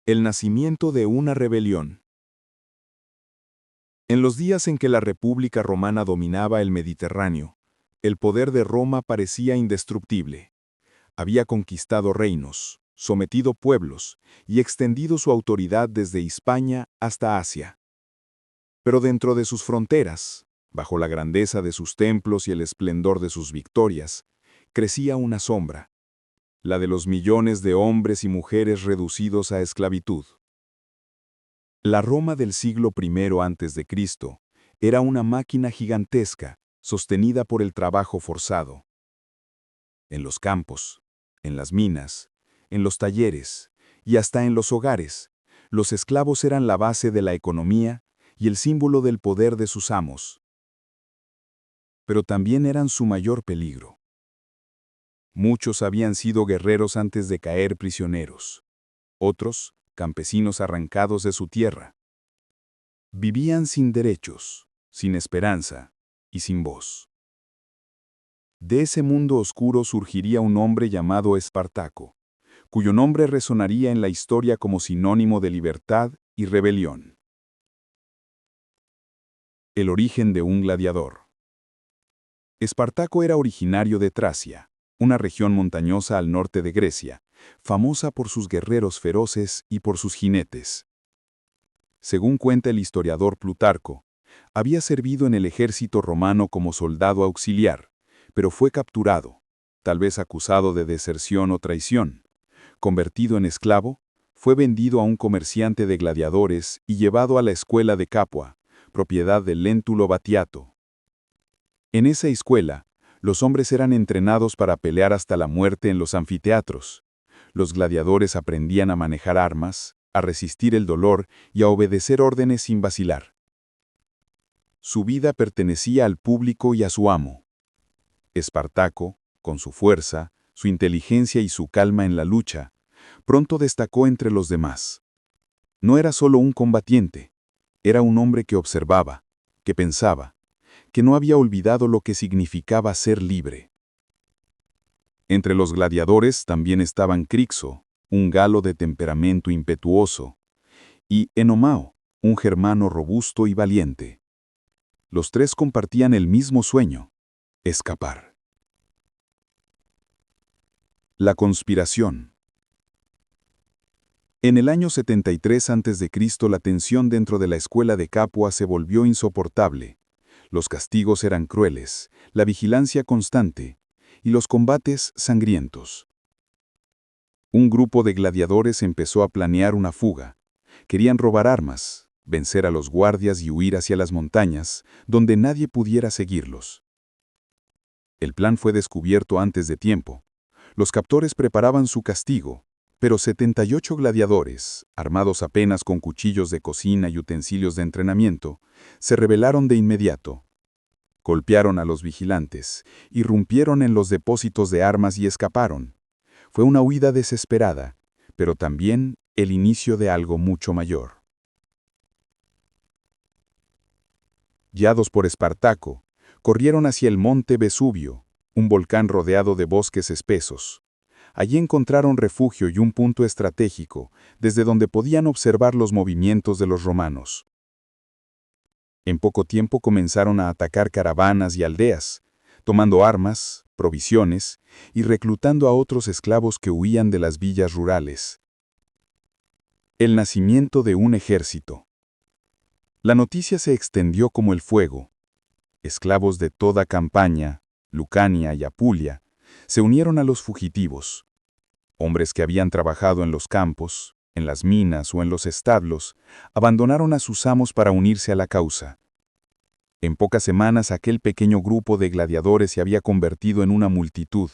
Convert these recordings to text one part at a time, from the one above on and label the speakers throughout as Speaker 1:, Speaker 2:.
Speaker 1: El nacimiento de una rebelión. En los días en que la República Romana dominaba el Mediterráneo, el poder de Roma parecía indestructible. Había conquistado reinos, sometido pueblos y extendido su autoridad desde Hispania hasta Asia. Pero dentro de sus fronteras, bajo la grandeza de sus templos y el esplendor de sus victorias, crecía una sombra, la de los millones de hombres y mujeres reducidos a esclavitud. La Roma del siglo I a.C. era una máquina gigantesca, sostenida por el trabajo forzado. En los campos, en las minas, en los talleres y hasta en los hogares, los esclavos eran la base de la economía y el símbolo del poder de sus amos. Pero también eran su mayor peligro. Muchos habían sido guerreros antes de caer prisioneros. Otros, campesinos arrancados de su tierra. Vivían sin derechos, sin esperanza y sin voz. De ese mundo oscuro surgiría un hombre llamado Espartaco, cuyo nombre resonaría en la historia como sinónimo de libertad y rebelión. El origen de un gladiador. Espartaco era originario de Tracia, una región montañosa al norte de Grecia, famosa por sus guerreros feroces y por sus jinetes. Según cuenta el historiador Plutarco, había servido en el ejército romano como soldado auxiliar, pero fue capturado, tal vez acusado de deserción o traición. Convertido en esclavo, fue vendido a un comerciante de gladiadores y llevado a la escuela de Capua, propiedad de Léntulo Batiato. En esa escuela, los hombres eran entrenados para pelear hasta la muerte en los anfiteatros. Los gladiadores aprendían a manejar armas, a resistir el dolor y a obedecer órdenes sin vacilar. Su vida pertenecía al público y a su amo. Espartaco, con su fuerza, su inteligencia y su calma en la lucha, pronto destacó entre los demás. No era solo un combatiente, era un hombre que observaba, que pensaba, que no había olvidado lo que significaba ser libre. Entre los gladiadores también estaban Crixo, un galo de temperamento impetuoso, y Enomao, un germano robusto y valiente. Los tres compartían el mismo sueño: escapar. La conspiración. En el año 73 a.C. la tensión dentro de la escuela de Capua se volvió insoportable. Los castigos eran crueles, la vigilancia constante y los combates sangrientos. Un grupo de gladiadores empezó a planear una fuga. Querían robar armas, vencer a los guardias y huir hacia las montañas, donde nadie pudiera seguirlos. El plan fue descubierto antes de tiempo. Los captores preparaban su castigo, pero 78 gladiadores, armados apenas con cuchillos de cocina y utensilios de entrenamiento, se rebelaron de inmediato. Golpearon a los vigilantes, irrumpieron en los depósitos de armas y escaparon. Fue una huida desesperada, pero también el inicio de algo mucho mayor. Guiados por Espartaco, corrieron hacia el monte Vesubio, un volcán rodeado de bosques espesos. Allí encontraron refugio y un punto estratégico, desde donde podían observar los movimientos de los romanos. En poco tiempo comenzaron a atacar caravanas y aldeas, tomando armas, provisiones y reclutando a otros esclavos que huían de las villas rurales. El nacimiento de un ejército. La noticia se extendió como el fuego. Esclavos de toda Campania, Lucania y Apulia se unieron a los fugitivos. Hombres que habían trabajado en los campos, en las minas o en los establos, abandonaron a sus amos para unirse a la causa. En pocas semanas aquel pequeño grupo de gladiadores se había convertido en una multitud.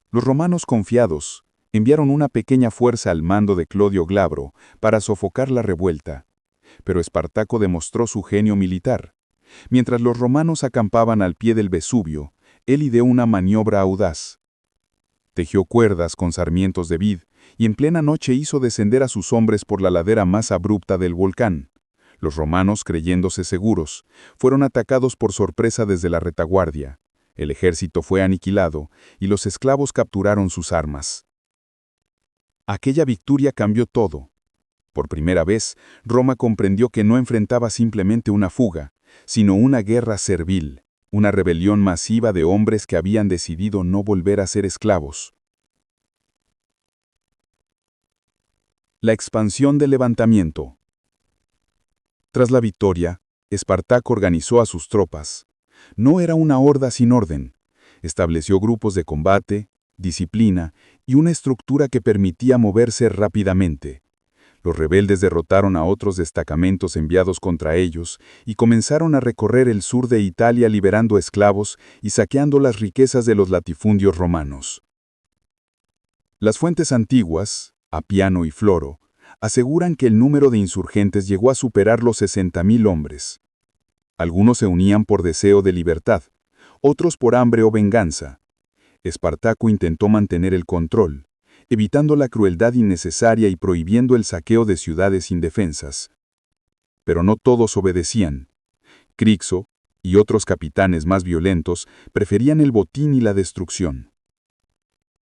Speaker 1: Los romanos confiados enviaron una pequeña fuerza al mando de Clodio Glabro para sofocar la revuelta, pero Espartaco demostró su genio militar. Mientras los romanos acampaban al pie del Vesubio, él ideó una maniobra audaz. Tejió cuerdas con sarmientos de vid y en plena noche hizo descender a sus hombres por la ladera más abrupta del volcán. Los romanos, creyéndose seguros, fueron atacados por sorpresa desde la retaguardia. El ejército fue aniquilado y los esclavos capturaron sus armas. Aquella victoria cambió todo. Por primera vez, Roma comprendió que no enfrentaba simplemente una fuga, sino una guerra servil, una rebelión masiva de hombres que habían decidido no volver a ser esclavos. La expansión del levantamiento. Tras la victoria, Espartaco organizó a sus tropas. No era una horda sin orden. Estableció grupos de combate, disciplina y una estructura que permitía moverse rápidamente. Los rebeldes derrotaron a otros destacamentos enviados contra ellos y comenzaron a recorrer el sur de Italia liberando esclavos y saqueando las riquezas de los latifundios romanos. Las fuentes antiguas, Apiano y Floro, aseguran que el número de insurgentes llegó a superar los 60.000 hombres. Algunos se unían por deseo de libertad, otros por hambre o venganza. Espartaco intentó mantener el control, evitando la crueldad innecesaria y prohibiendo el saqueo de ciudades indefensas. Pero no todos obedecían. Crixo y otros capitanes más violentos preferían el botín y la destrucción.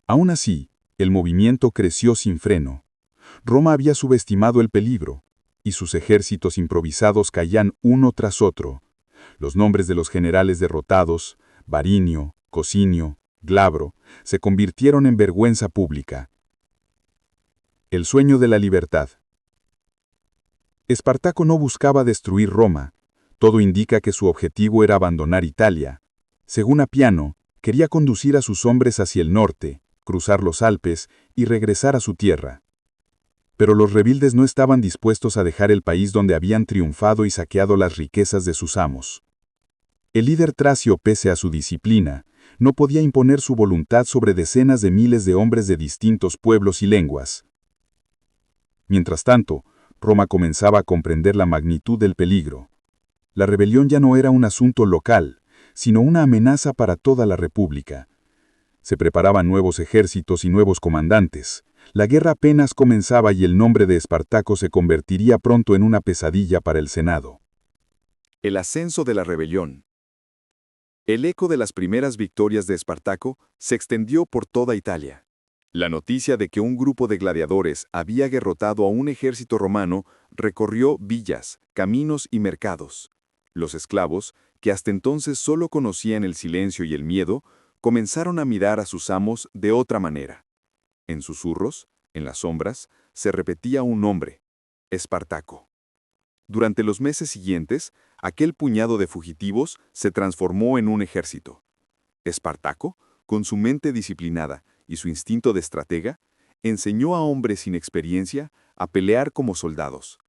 Speaker 1: Aún así, el movimiento creció sin freno. Roma había subestimado el peligro, y sus ejércitos improvisados caían uno tras otro. Los nombres de los generales derrotados, Varinio, Cosinio, Glabro, se convirtieron en vergüenza pública. El sueño de la libertad. Espartaco no buscaba destruir Roma. Todo indica que su objetivo era abandonar Italia. Según Apiano, quería conducir a sus hombres hacia el norte, cruzar los Alpes y regresar a su tierra. Pero los rebeldes no estaban dispuestos a dejar el país donde habían triunfado y saqueado las riquezas de sus amos. El líder tracio, pese a su disciplina, no podía imponer su voluntad sobre decenas de miles de hombres de distintos pueblos y lenguas. Mientras tanto, Roma comenzaba a comprender la magnitud del peligro. La rebelión ya no era un asunto local, sino una amenaza para toda la república. Se preparaban nuevos ejércitos y nuevos comandantes. La guerra apenas comenzaba y el nombre de Espartaco se convertiría pronto en una pesadilla para el Senado.
Speaker 2: El ascenso de la rebelión. El eco de las primeras victorias de Espartaco se extendió por toda Italia. La noticia de que un grupo de gladiadores había derrotado a un ejército romano recorrió villas, caminos y mercados. Los esclavos, que hasta entonces solo conocían el silencio y el miedo, comenzaron a mirar a sus amos de otra manera. En susurros, en las sombras, se repetía un nombre: Espartaco. Durante los meses siguientes, aquel puñado de fugitivos se transformó en un ejército. Espartaco, con su mente disciplinada y su instinto de estratega, enseñó a hombres sin experiencia a pelear como soldados.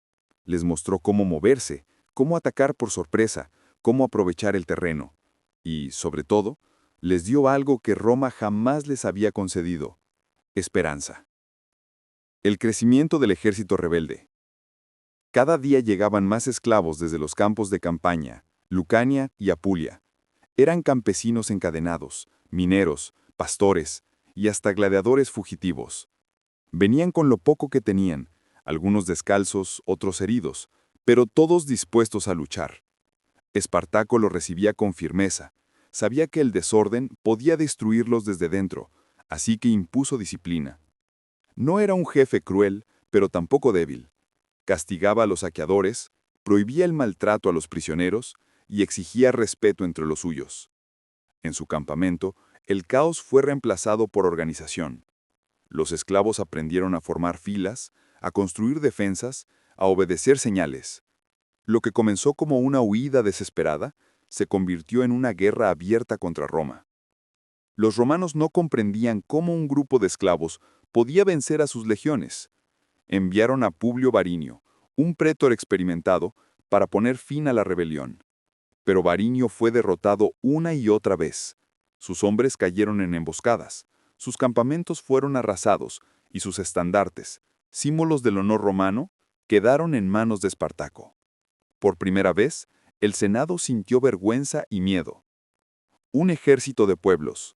Speaker 2: Les mostró cómo moverse, cómo atacar por sorpresa, cómo aprovechar el terreno. Y, sobre todo, les dio algo que Roma jamás les había concedido: esperanza. El crecimiento del ejército rebelde. Cada día llegaban más esclavos desde los campos de Campania, Lucania y Apulia. Eran campesinos encadenados, mineros, pastores y hasta gladiadores fugitivos. Venían con lo poco que tenían, algunos descalzos, otros heridos, pero todos dispuestos a luchar. Espartaco los recibía con firmeza. Sabía que el desorden podía destruirlos desde dentro, así que impuso disciplina. No era un jefe cruel, pero tampoco débil. Castigaba a los saqueadores, prohibía el maltrato a los prisioneros y exigía respeto entre los suyos. En su campamento, el caos fue reemplazado por organización. Los esclavos aprendieron a formar filas, a construir defensas, a obedecer señales. Lo que comenzó como una huida desesperada se convirtió en una guerra abierta contra Roma. Los romanos no comprendían cómo un grupo de esclavos podía vencer a sus legiones. Enviaron a Publio Varinio, un prétor experimentado, para poner fin a la rebelión. Pero Varinio fue derrotado una y otra vez. Sus hombres cayeron en emboscadas, sus campamentos fueron arrasados y sus estandartes, símbolos del honor romano, quedaron en manos de Espartaco. Por primera vez, el Senado sintió vergüenza y miedo. Un ejército de pueblos.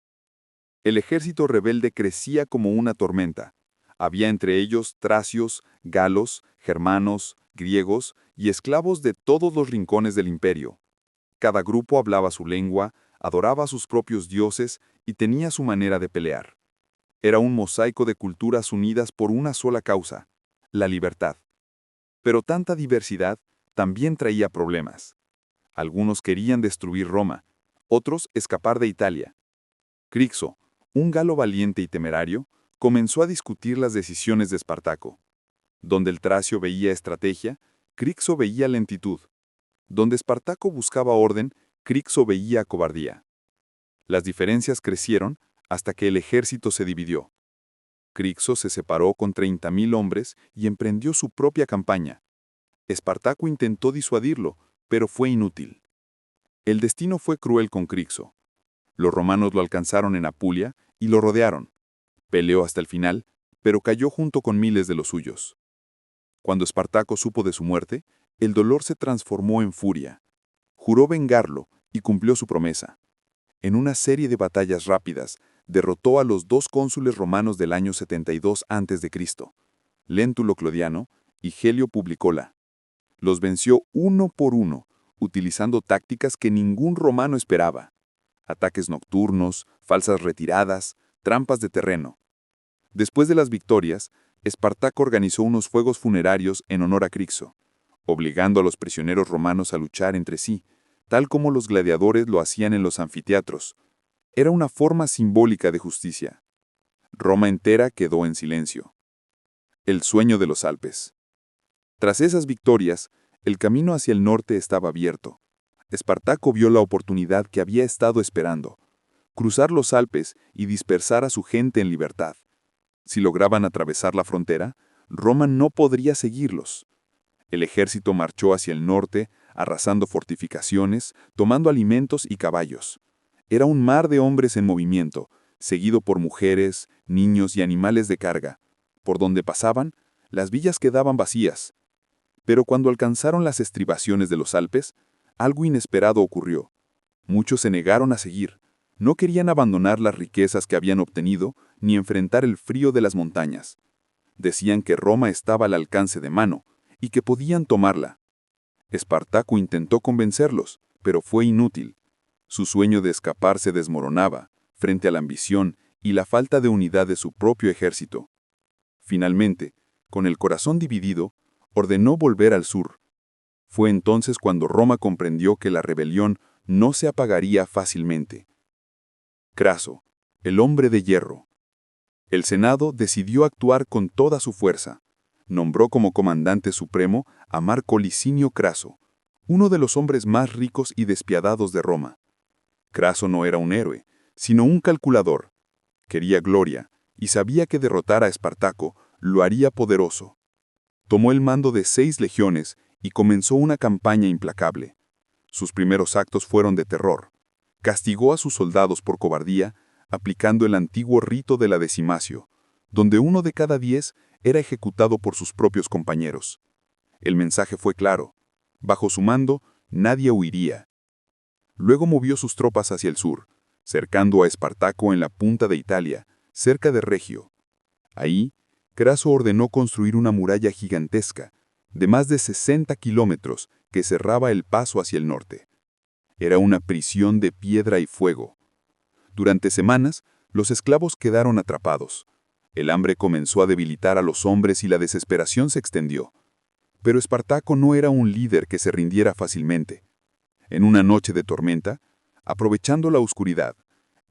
Speaker 2: El ejército rebelde crecía como una tormenta. Había entre ellos tracios, galos, germanos, griegos y esclavos de todos los rincones del imperio. Cada grupo hablaba su lengua, adoraba a sus propios dioses y tenía su manera de pelear. Era un mosaico de culturas unidas por una sola causa, la libertad. Pero tanta diversidad también traía problemas. Algunos querían destruir Roma, otros escapar de Italia. Crixo, un galo valiente y temerario, comenzó a discutir las decisiones de Espartaco. Donde el tracio veía estrategia, Crixo veía lentitud. Donde Espartaco buscaba orden, Crixo veía cobardía. Las diferencias crecieron hasta que el ejército se dividió. Crixo se separó con 30.000 hombres y emprendió su propia campaña. Espartaco intentó disuadirlo, pero fue inútil. El destino fue cruel con Crixo. Los romanos lo alcanzaron en Apulia y lo rodearon. Peleó hasta el final, pero cayó junto con miles de los suyos. Cuando Espartaco supo de su muerte, el dolor se transformó en furia. Juró vengarlo y cumplió su promesa. En una serie de batallas rápidas, derrotó a los 2 cónsules romanos del año 72 a.C., Léntulo Clodiano y Gelio Publicola. Los venció uno por uno, utilizando tácticas que ningún romano esperaba. Ataques nocturnos, falsas retiradas, trampas de terreno. Después de las victorias, Espartaco organizó unos fuegos funerarios en honor a Crixo, obligando a los prisioneros romanos a luchar entre sí, tal como los gladiadores lo hacían en los anfiteatros. Era una forma simbólica de justicia. Roma entera quedó en silencio. El sueño de los Alpes. Tras esas victorias, el camino hacia el norte estaba abierto. Espartaco vio la oportunidad que había estado esperando: cruzar los Alpes y dispersar a su gente en libertad. Si lograban atravesar la frontera, Roma no podría seguirlos. El ejército marchó hacia el norte, arrasando fortificaciones, tomando alimentos y caballos. Era un mar de hombres en movimiento, seguido por mujeres, niños y animales de carga. Por donde pasaban, las villas quedaban vacías. Pero cuando alcanzaron las estribaciones de los Alpes, algo inesperado ocurrió. Muchos se negaron a seguir. No querían abandonar las riquezas que habían obtenido, ni enfrentar el frío de las montañas. Decían que Roma estaba al alcance de mano, y que podían tomarla. Espartaco intentó convencerlos, pero fue inútil. Su sueño de escapar se desmoronaba, frente a la ambición y la falta de unidad de su propio ejército. Finalmente, con el corazón dividido, ordenó volver al sur. Fue entonces cuando Roma comprendió que la rebelión no se apagaría fácilmente. Craso, el hombre de hierro. El Senado decidió actuar con toda su fuerza. Nombró como comandante supremo a Marco Licinio Craso, uno de los hombres más ricos y despiadados de Roma. Craso no era un héroe, sino un calculador. Quería gloria y sabía que derrotar a Espartaco lo haría poderoso. Tomó el mando de 6 legiones y comenzó una campaña implacable. Sus primeros actos fueron de terror. Castigó a sus soldados por cobardía, aplicando el antiguo rito de la decimacio, donde 1 de cada 10 era ejecutado por sus propios compañeros. El mensaje fue claro: bajo su mando, nadie huiría. Luego movió sus tropas hacia el sur, cercando a Espartaco en la punta de Italia, cerca de Regio. Ahí, Craso ordenó construir una muralla gigantesca, de más de 60 kilómetros, que cerraba el paso hacia el norte. Era una prisión de piedra y fuego. Durante semanas, los esclavos quedaron atrapados. El hambre comenzó a debilitar a los hombres y la desesperación se extendió. Pero Espartaco no era un líder que se rindiera fácilmente. En una noche de tormenta, aprovechando la oscuridad,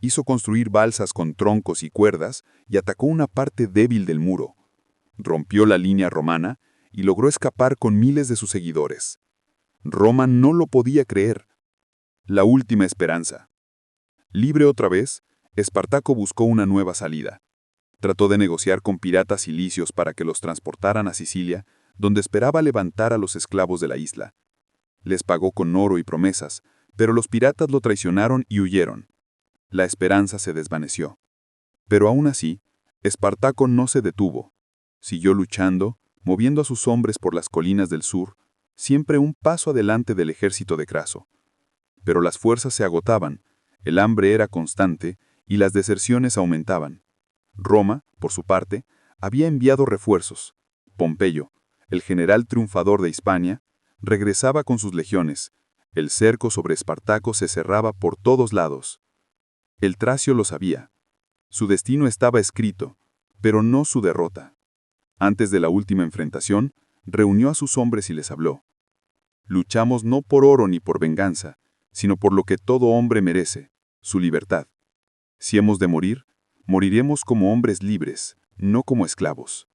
Speaker 2: hizo construir balsas con troncos y cuerdas y atacó una parte débil del muro. Rompió la línea romana y logró escapar con miles de sus seguidores. Roma no lo podía creer. La última esperanza. Libre otra vez, Espartaco buscó una nueva salida. Trató de negociar con piratas cilicios para que los transportaran a Sicilia, donde esperaba levantar a los esclavos de la isla. Les pagó con oro y promesas, pero los piratas lo traicionaron y huyeron. La esperanza se desvaneció. Pero aún así, Espartaco no se detuvo. Siguió luchando, moviendo a sus hombres por las colinas del sur, siempre un paso adelante del ejército de Craso. Pero las fuerzas se agotaban, el hambre era constante y las deserciones aumentaban. Roma, por su parte, había enviado refuerzos. Pompeyo, el general triunfador de Hispania, regresaba con sus legiones. El cerco sobre Espartaco se cerraba por todos lados. El Tracio lo sabía.
Speaker 1: Su destino estaba escrito, pero no su derrota. Antes de la última enfrentación, reunió a sus hombres y les habló. Luchamos no por oro ni por venganza, sino por lo que todo hombre merece, su libertad. Si hemos de morir, moriremos como hombres libres, no como esclavos.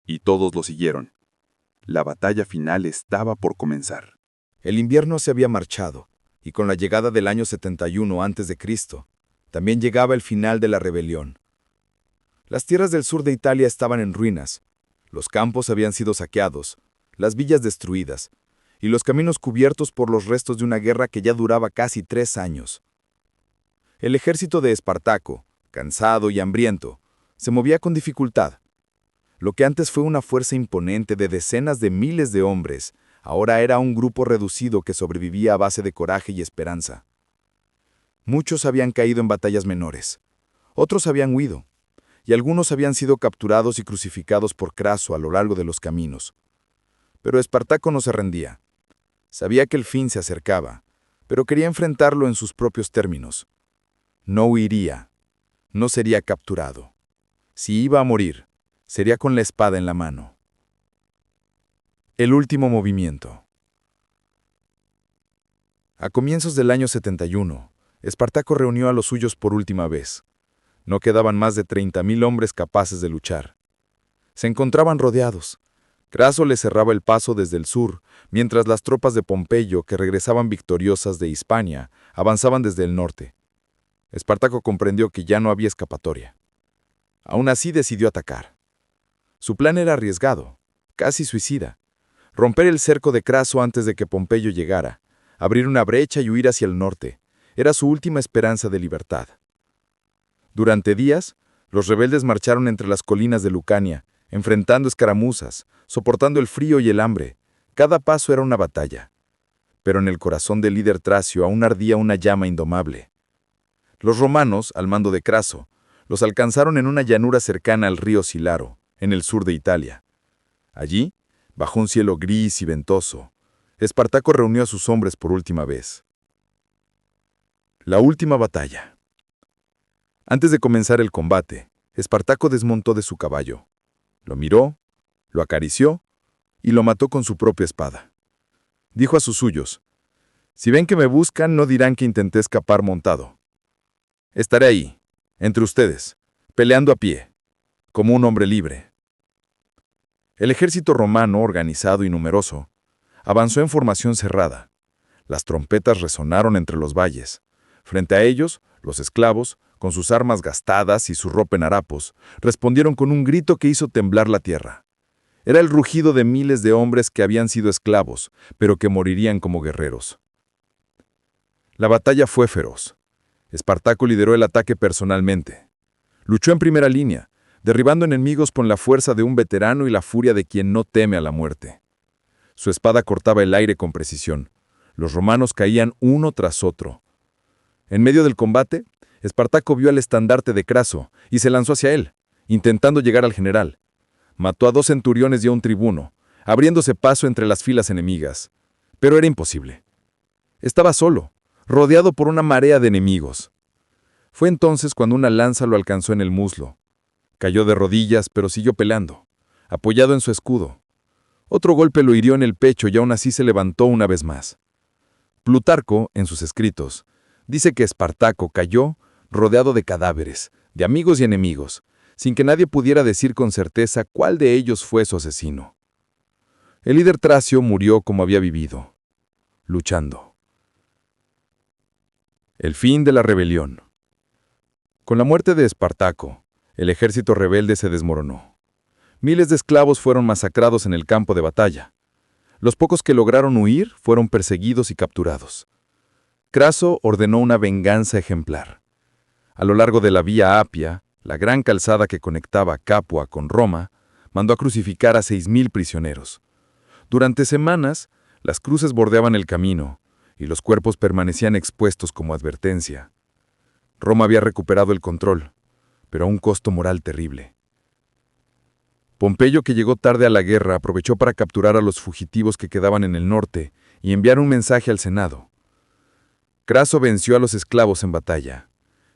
Speaker 1: Y todos lo siguieron. La batalla final estaba por comenzar.
Speaker 2: El invierno se había marchado, y con la llegada del año 71 a.C., también llegaba el final de la rebelión. Las tierras del sur de Italia estaban en ruinas, los campos habían sido saqueados, las villas destruidas, y los caminos cubiertos por los restos de una guerra que ya duraba casi 3 años. El ejército de Espartaco, cansado y hambriento, se movía con dificultad. Lo que antes fue una fuerza imponente de decenas de miles de hombres, ahora era un grupo reducido que sobrevivía a base de coraje y esperanza. Muchos habían caído en batallas menores, otros habían huido, y algunos habían sido capturados y crucificados por Craso a lo largo de los caminos. Pero Espartaco no se rendía. Sabía que el fin se acercaba, pero quería enfrentarlo en sus propios términos. No huiría, no sería capturado. Si iba a morir, sería con la espada en la mano. El último movimiento. A comienzos del año 71, Espartaco reunió a los suyos por última vez. No quedaban más de 30.000 hombres capaces de luchar. Se encontraban rodeados. Craso les cerraba el paso desde el sur, mientras las tropas de Pompeyo, que regresaban victoriosas de Hispania, avanzaban desde el norte. Espartaco comprendió que ya no había escapatoria. Aún así decidió atacar. Su plan era arriesgado, casi suicida. Romper el cerco de Craso antes de que Pompeyo llegara, abrir una brecha y huir hacia el norte, era su última esperanza de libertad. Durante días, los rebeldes marcharon entre las colinas de Lucania, enfrentando escaramuzas, soportando el frío y el hambre. Cada paso era una batalla. Pero en el corazón del líder tracio aún ardía una llama indomable. Los romanos, al mando de Craso, los alcanzaron en una llanura cercana al río Silaro, en el sur de Italia. Allí, bajo un cielo gris y ventoso, Espartaco reunió a sus hombres por última vez. La última batalla. Antes de comenzar el combate, Espartaco desmontó de su caballo. Lo miró, lo acarició y lo mató con su propia espada. Dijo a sus suyos: «Si ven que me buscan, no dirán que intenté escapar montado. Estaré ahí, entre ustedes, peleando a pie, como un hombre libre». El ejército romano, organizado y numeroso, avanzó en formación cerrada. Las trompetas resonaron entre los valles. Frente a ellos, los esclavos, con sus armas gastadas y su ropa en harapos, respondieron con un grito que hizo temblar la tierra. Era el rugido de miles de hombres que habían sido esclavos, pero que morirían como guerreros. La batalla fue feroz. Espartaco lideró el ataque personalmente. Luchó en primera línea, derribando enemigos con la fuerza de un veterano y la furia de quien no teme a la muerte. Su espada cortaba el aire con precisión. Los romanos caían uno tras otro. En medio del combate, Espartaco vio al estandarte de Craso y se lanzó hacia él, intentando llegar al general. Mató a 2 centuriones y a un tribuno, abriéndose paso entre las filas enemigas. Pero era imposible. Estaba solo, rodeado por una marea de enemigos. Fue entonces cuando una lanza lo alcanzó en el muslo. Cayó de rodillas, pero siguió peleando, apoyado en su escudo. Otro golpe lo hirió en el pecho y aún así se levantó una vez más. Plutarco, en sus escritos, dice que Espartaco cayó rodeado de cadáveres, de amigos y enemigos, sin que nadie pudiera decir con certeza cuál de ellos fue su asesino. El líder tracio murió como había vivido, luchando. El fin de la rebelión. Con la muerte de Espartaco, el ejército rebelde se desmoronó. Miles de esclavos fueron masacrados en el campo de batalla. Los pocos que lograron huir fueron perseguidos y capturados. Craso ordenó una venganza ejemplar. A lo largo de la Vía Apia, la gran calzada que conectaba Capua con Roma, mandó a crucificar a 6.000 prisioneros. Durante semanas, las cruces bordeaban el camino y los cuerpos permanecían expuestos como advertencia. Roma había recuperado el control, pero a un costo moral terrible. Pompeyo, que llegó tarde a la guerra, aprovechó para capturar a los fugitivos que quedaban en el norte y enviar un mensaje al Senado. Craso venció a los esclavos en batalla,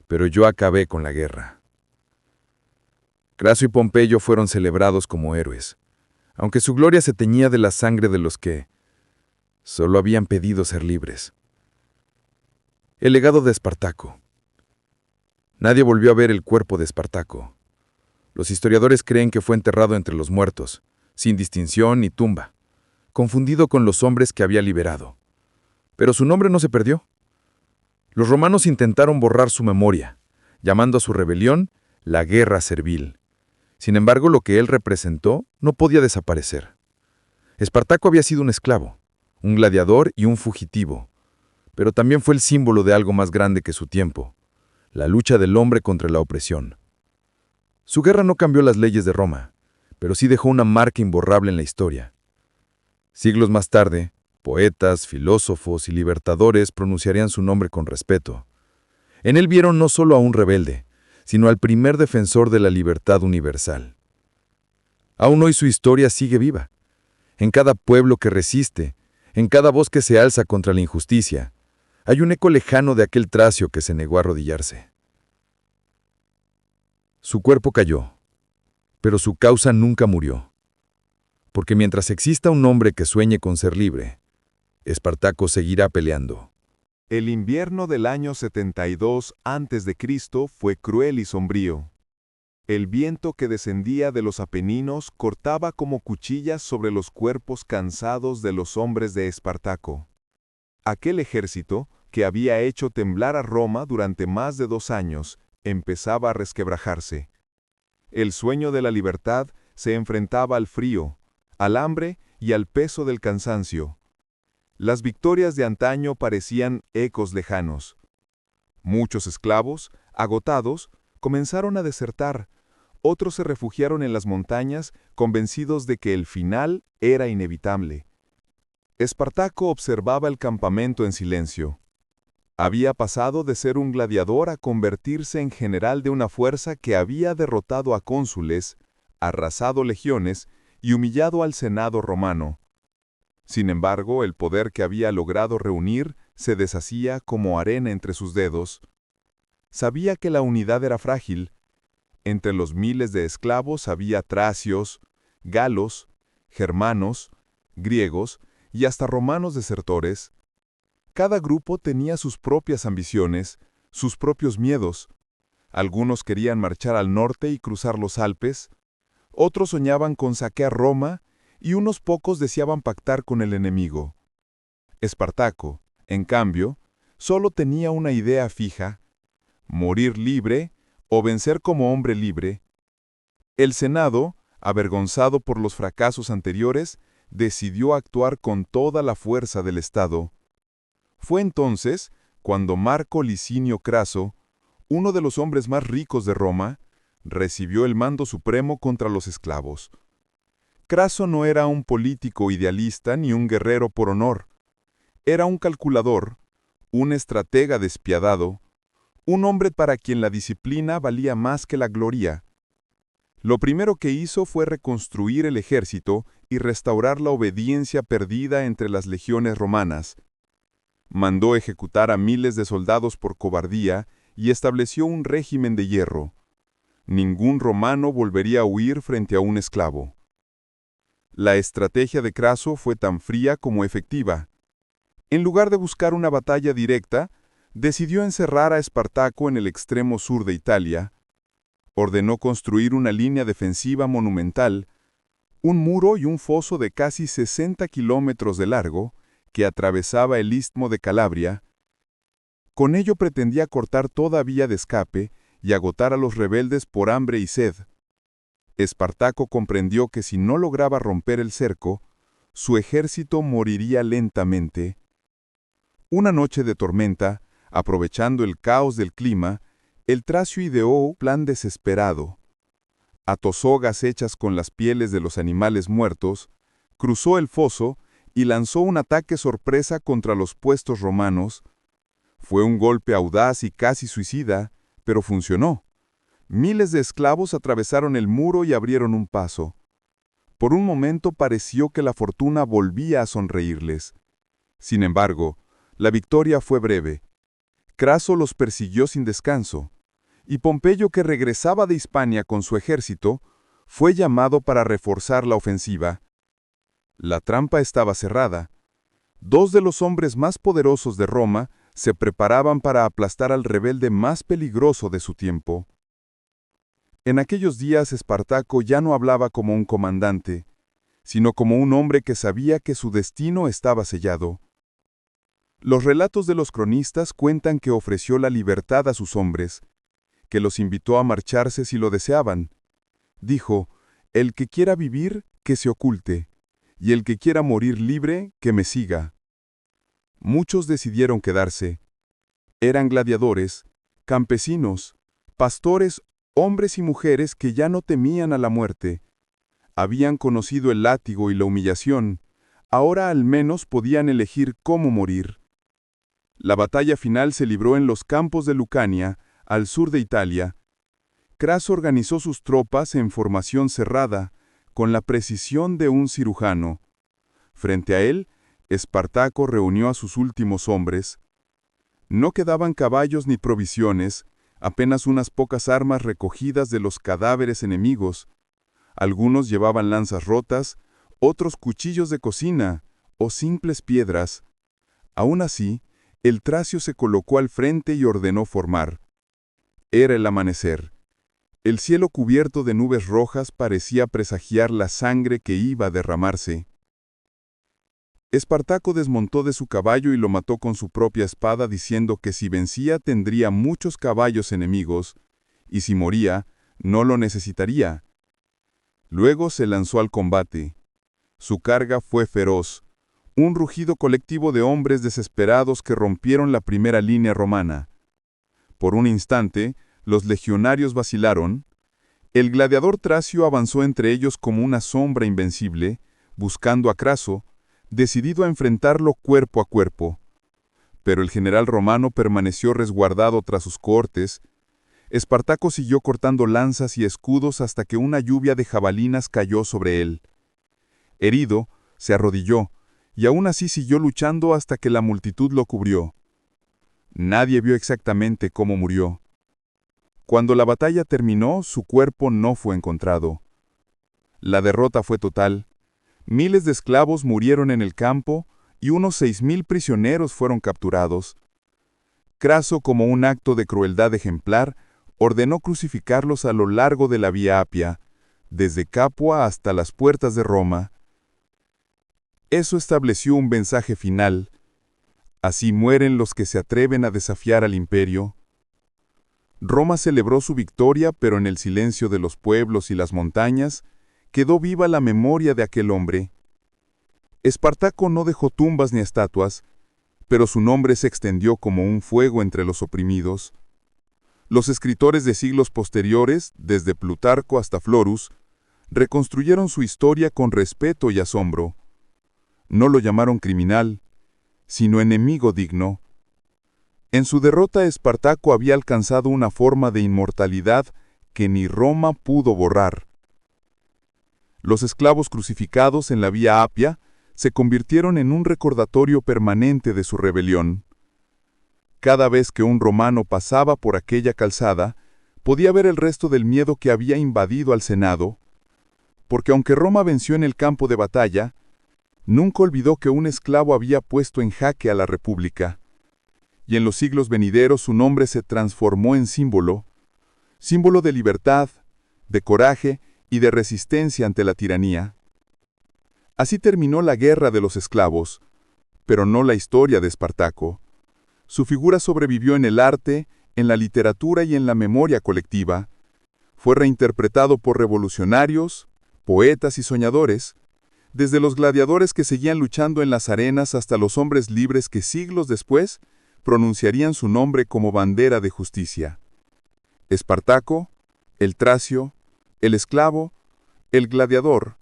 Speaker 2: pero yo acabé con la guerra.
Speaker 3: Craso y Pompeyo fueron celebrados como héroes, aunque su gloria se teñía de la sangre de los que solo habían pedido ser libres. El legado de Espartaco. Nadie volvió a ver el cuerpo de Espartaco. Los historiadores creen que fue enterrado entre los muertos, sin distinción ni tumba, confundido con los hombres que había liberado. Pero su nombre no se perdió. Los romanos intentaron borrar su memoria, llamando a su rebelión la guerra servil. Sin embargo, lo que él representó no podía desaparecer. Espartaco había sido un esclavo, un gladiador y un fugitivo, pero también fue el símbolo de algo más grande que su tiempo, la lucha del hombre contra la opresión. Su guerra no cambió las leyes de Roma, pero sí dejó una marca imborrable en la historia. Siglos más tarde, poetas, filósofos y libertadores pronunciarían su nombre con respeto. En él vieron no solo a un rebelde, sino al primer defensor de la libertad universal. Aún hoy su historia sigue viva, en cada pueblo que resiste, en cada voz que se alza contra la injusticia. Hay un eco lejano de aquel tracio que se negó a arrodillarse. Su cuerpo cayó, pero su causa nunca murió. Porque mientras exista un hombre que sueñe con ser libre, Espartaco seguirá peleando.
Speaker 2: El invierno del año 72 a.C. fue cruel y sombrío. El viento que descendía de los Apeninos cortaba como cuchillas sobre los cuerpos cansados de los hombres de Espartaco. Aquel ejército, que había hecho temblar a Roma durante más de 2 años, empezaba a resquebrajarse. El sueño de la libertad se enfrentaba al frío, al hambre y al peso del cansancio. Las victorias de antaño parecían ecos lejanos. Muchos esclavos, agotados, comenzaron a desertar. Otros se refugiaron en las montañas, convencidos de que el final era inevitable. Espartaco observaba el campamento en silencio. Había pasado de ser un gladiador a convertirse en general de una fuerza que había derrotado a cónsules, arrasado legiones y humillado al Senado romano. Sin embargo, el poder que había logrado reunir se deshacía como arena entre sus dedos. Sabía que la unidad era frágil. Entre los miles de esclavos había tracios, galos, germanos, griegos y hasta romanos desertores. Cada grupo tenía sus propias ambiciones, sus propios miedos. Algunos querían marchar al norte y cruzar los Alpes, otros soñaban con saquear Roma y unos pocos deseaban pactar con el enemigo. Espartaco, en cambio, solo tenía una idea fija: morir libre o vencer como hombre libre. El Senado, avergonzado por los fracasos anteriores, decidió actuar con toda la fuerza del Estado. Fue entonces cuando Marco Licinio Craso, uno de los hombres más ricos de Roma, recibió el mando supremo contra los esclavos. Craso no era un político idealista ni un guerrero por honor. Era un calculador, un estratega despiadado, un hombre para quien la disciplina valía más que la gloria. Lo primero que hizo fue reconstruir el ejército y restaurar la obediencia perdida entre las legiones romanas. Mandó ejecutar a miles de soldados por cobardía y estableció un régimen de hierro. Ningún romano volvería a huir frente a un esclavo. La estrategia de Craso fue tan fría como efectiva. En lugar de buscar una batalla directa, decidió encerrar a Espartaco en el extremo sur de Italia. Ordenó construir una línea defensiva monumental, un muro y un foso de casi 60 kilómetros de largo, que atravesaba el istmo de Calabria. Con ello pretendía cortar toda vía de escape y agotar a los rebeldes por hambre y sed. Espartaco comprendió que si no lograba romper el cerco, su ejército moriría lentamente. Una noche de tormenta, aprovechando el caos del clima, el tracio ideó un plan desesperado. Ató sogas hechas con las pieles de los animales muertos, cruzó el foso y lanzó un ataque sorpresa contra los puestos romanos. Fue un golpe audaz y casi suicida, pero funcionó. Miles de esclavos atravesaron el muro y abrieron un paso. Por un momento pareció que la fortuna volvía a sonreírles. Sin embargo, la victoria fue breve. Craso los persiguió sin descanso,
Speaker 1: y Pompeyo, que regresaba de Hispania con su ejército, fue llamado para reforzar la ofensiva. La trampa estaba cerrada. Dos de los hombres más poderosos de Roma se preparaban para aplastar al rebelde más peligroso de su tiempo. En aquellos días Espartaco ya no hablaba como un comandante, sino como un hombre que sabía que su destino estaba sellado. Los relatos de los cronistas cuentan que ofreció la libertad a sus hombres, que los invitó a marcharse si lo deseaban. Dijo: «El que quiera vivir, que se oculte, y el que quiera morir libre, que me siga». Muchos decidieron quedarse. Eran gladiadores, campesinos, pastores, hombres y mujeres que ya no temían a la muerte. Habían conocido el látigo y la humillación, ahora al menos podían elegir cómo morir. La batalla final se libró en los campos de Lucania, al sur de Italia. Craso organizó sus tropas en formación cerrada, con la precisión de un cirujano. Frente a él, Espartaco reunió a sus últimos hombres. No quedaban caballos ni provisiones, apenas unas pocas armas recogidas de los cadáveres enemigos. Algunos llevaban lanzas rotas, otros cuchillos de cocina o simples piedras. Aún así, el tracio se colocó al frente y ordenó formar. Era el amanecer. El cielo cubierto de nubes rojas parecía presagiar la sangre que iba a derramarse. Espartaco desmontó de su caballo y lo mató con su propia espada, diciendo que si vencía tendría muchos caballos enemigos, y si moría, no lo necesitaría. Luego se lanzó al combate. Su carga fue feroz, un rugido colectivo de hombres desesperados que rompieron la primera línea romana. Por un instante, los legionarios vacilaron. El gladiador tracio avanzó entre ellos como una sombra invencible, buscando a Craso, decidido a enfrentarlo cuerpo a cuerpo. Pero el general romano permaneció resguardado tras sus cohortes. Espartaco siguió cortando lanzas y escudos hasta que una lluvia de jabalinas cayó sobre él. Herido, se arrodilló, y aún así siguió luchando hasta que la multitud lo cubrió. Nadie vio exactamente cómo murió. Cuando la batalla terminó, su cuerpo no fue encontrado. La derrota fue total. Miles de esclavos murieron en el campo y unos 6.000 prisioneros fueron capturados. Craso, como un acto de crueldad ejemplar, ordenó crucificarlos a lo largo de la Vía Apia, desde Capua hasta las puertas de Roma. Eso estableció un mensaje final. Así mueren los que se atreven a desafiar al imperio. Roma celebró su victoria, pero en el silencio de los pueblos y las montañas, quedó viva la memoria de aquel hombre. Espartaco no dejó tumbas ni estatuas, pero su nombre se extendió como un fuego entre los oprimidos. Los escritores de siglos posteriores, desde Plutarco hasta Florus, reconstruyeron su historia con respeto y asombro. No lo llamaron criminal, sino enemigo digno. En su derrota, Espartaco había alcanzado una forma de inmortalidad que ni Roma pudo borrar. Los esclavos crucificados en la Vía Apia se convirtieron en un recordatorio permanente de su rebelión. Cada vez que un romano pasaba por aquella calzada, podía ver el resto del miedo que había invadido al Senado, porque aunque Roma venció en el campo de batalla, nunca olvidó que un esclavo había puesto en jaque a la República. Y en los siglos venideros su nombre se transformó en símbolo de libertad, de coraje y de resistencia ante la tiranía. Así terminó la guerra de los esclavos, pero no la historia de Espartaco. Su figura sobrevivió en el arte, en la literatura y en la memoria colectiva. Fue reinterpretado por revolucionarios, poetas y soñadores, desde los gladiadores que seguían luchando en las arenas hasta los hombres libres que siglos después pronunciarían su nombre como bandera de justicia. Espartaco, el tracio, el esclavo, el gladiador,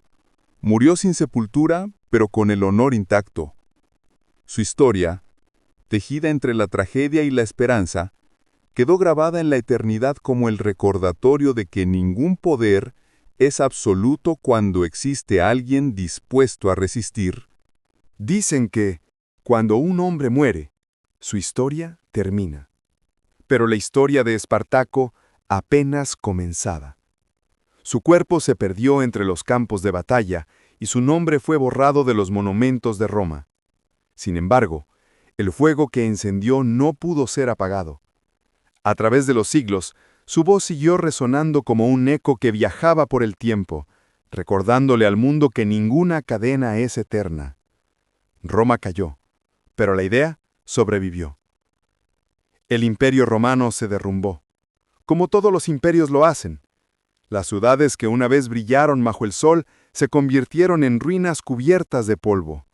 Speaker 1: murió sin sepultura, pero con el honor intacto. Su historia, tejida entre la tragedia y la esperanza, quedó grabada en la eternidad como el recordatorio de que ningún poder es absoluto cuando existe alguien dispuesto a resistir.
Speaker 2: Dicen que, cuando un hombre muere, su historia termina. Pero la historia de Espartaco apenas comenzada. Su cuerpo se perdió entre los campos de batalla y su nombre fue borrado de los monumentos de Roma. Sin embargo, el fuego que encendió no pudo ser apagado. A través de los siglos, su voz siguió resonando como un eco que viajaba por el tiempo, recordándole al mundo que ninguna cadena es eterna. Roma cayó, pero la idea sobrevivió. El imperio romano se derrumbó, como todos los imperios lo hacen. Las ciudades que una vez brillaron bajo el sol se convirtieron en ruinas cubiertas de polvo.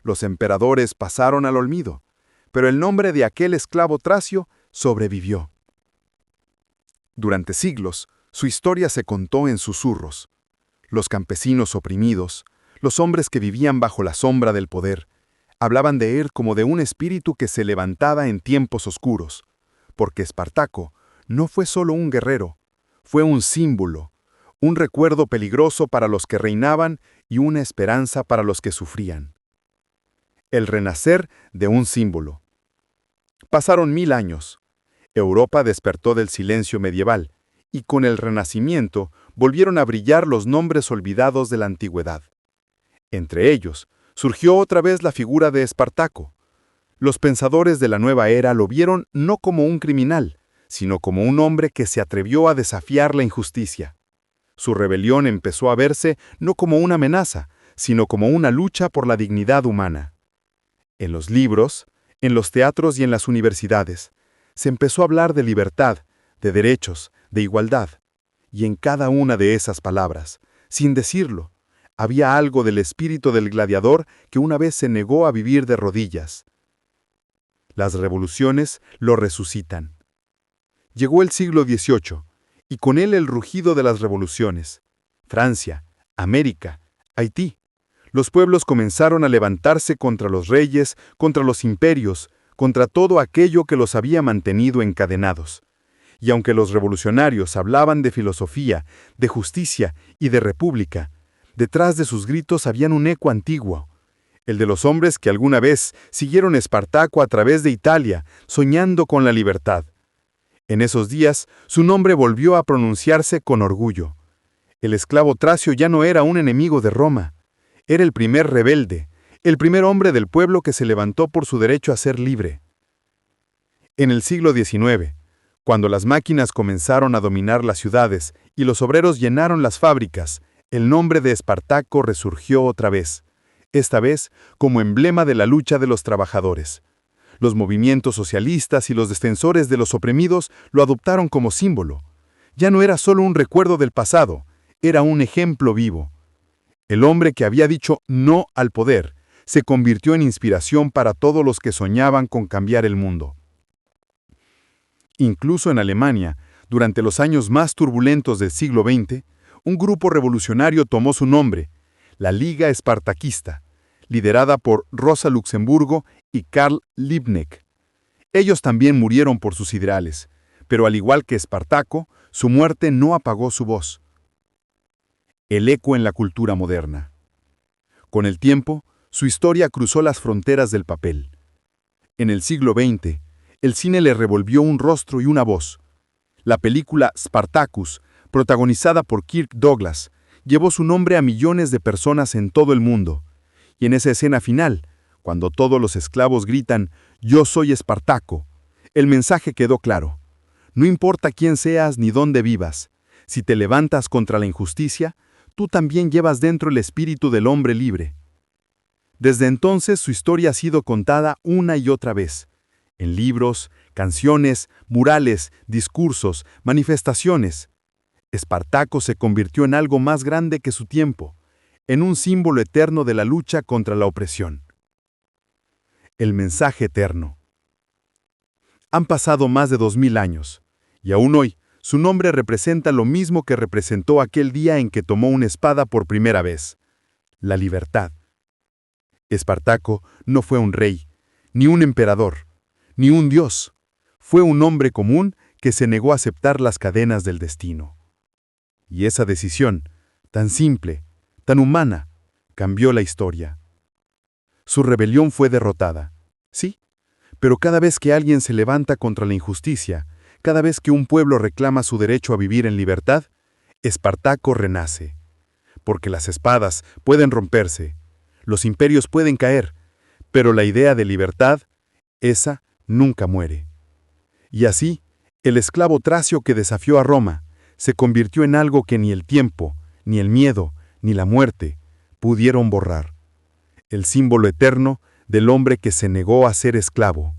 Speaker 2: Los emperadores pasaron al olvido, pero el nombre de aquel esclavo tracio sobrevivió. Durante siglos, su historia se contó en susurros. Los campesinos oprimidos, los hombres que vivían bajo la sombra del poder, hablaban de él como de un espíritu que se levantaba en tiempos oscuros, porque Espartaco no fue solo un guerrero, fue un símbolo, un recuerdo peligroso para los que reinaban y una esperanza para los que sufrían. El renacer de un símbolo. Pasaron 1000 años. Europa despertó del silencio medieval, y con el Renacimiento volvieron a brillar los nombres olvidados de la antigüedad. Entre ellos, surgió otra vez la figura de Espartaco. Los pensadores de la nueva era lo vieron no como un criminal, sino como un hombre que se atrevió a desafiar la injusticia. Su rebelión empezó a verse no como una amenaza, sino como una lucha por la dignidad humana. En los libros, en los teatros y en las universidades, se empezó a hablar de libertad, de derechos, de igualdad. Y en cada una de esas palabras, sin decirlo, había algo del espíritu del gladiador que una vez se negó a vivir de rodillas. Las revoluciones lo resucitan. Llegó el siglo XVIII, y con él el rugido de las revoluciones. Francia, América, Haití. Los pueblos comenzaron a levantarse contra los reyes, contra los imperios, contra todo aquello que los había mantenido encadenados. Y aunque los revolucionarios hablaban de filosofía, de justicia y de república, detrás de sus gritos había un eco antiguo, el de los hombres que alguna vez siguieron Espartaco a través de Italia, soñando con la libertad. En esos días, su nombre volvió a pronunciarse con orgullo. El esclavo tracio ya no era un enemigo de Roma. Era el primer rebelde, el primer hombre del pueblo que se levantó por su derecho a ser libre. En el siglo XIX, cuando las máquinas comenzaron a dominar las ciudades y los obreros llenaron las fábricas, el nombre de Espartaco resurgió otra vez, esta vez como emblema de la lucha de los trabajadores. Los movimientos socialistas y los defensores de los oprimidos lo adoptaron como símbolo. Ya no era solo un recuerdo del pasado, era un ejemplo vivo. El hombre que había dicho no al poder se convirtió en inspiración para todos los que soñaban con cambiar el mundo. Incluso en Alemania, durante los años más turbulentos del siglo XX, un grupo revolucionario tomó su nombre, la Liga Espartaquista, liderada por Rosa Luxemburgo y Karl Liebknecht. Ellos también murieron por sus ideales, pero al igual que Espartaco, su muerte no apagó su voz. El eco en la cultura moderna. Con el tiempo, su historia cruzó las fronteras del papel. En el siglo XX, el cine le revolvió un rostro y una voz. La película Spartacus, protagonizada por Kirk Douglas, llevó su nombre a millones de personas en todo el mundo. Y en esa escena final, cuando todos los esclavos gritan «Yo soy Espartaco», el mensaje quedó claro. No importa quién seas ni dónde vivas, si te levantas contra la injusticia, tú también llevas dentro el espíritu del hombre libre. Desde entonces su historia ha sido contada una y otra vez, en libros, canciones, murales, discursos, manifestaciones. Espartaco se convirtió en algo más grande que su tiempo, en un símbolo eterno de la lucha contra la opresión. El mensaje eterno. Han pasado más de 2000 años, y aún hoy, su nombre representa lo mismo que representó aquel día en que tomó una espada por primera vez: la libertad. Espartaco no fue un rey, ni un emperador, ni un dios. Fue un hombre común que se negó a aceptar las cadenas del destino. Y esa decisión, tan simple, tan humana, cambió la historia. Su rebelión fue derrotada, sí, pero cada vez que alguien se levanta contra la injusticia,
Speaker 4: cada vez que un pueblo reclama su derecho a vivir en libertad, Espartaco renace. Porque las espadas pueden romperse, los imperios pueden caer, pero la idea de libertad, esa nunca muere. Y así, el esclavo tracio que desafió a Roma se convirtió en algo que ni el tiempo, ni el miedo, ni la muerte pudieron borrar. El símbolo eterno del hombre que se negó a ser esclavo.